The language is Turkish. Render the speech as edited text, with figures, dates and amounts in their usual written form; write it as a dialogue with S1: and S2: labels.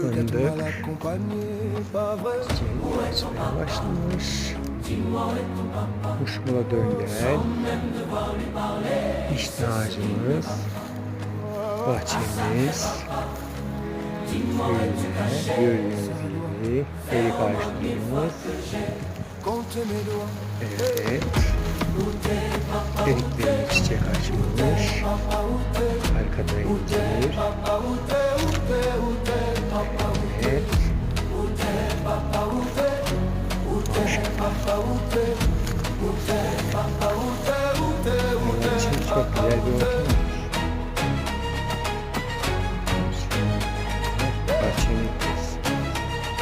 S1: Fındık açmaya başlamış. Kuşmula döngen vişne ağacımız, bahçemiz, böyle gördüğünüz gibi erik ağaçlarımız. Evet, eriklerimiz çiçek açmış. Arkada incir. Evet. Onun için çok güzel bir ortam.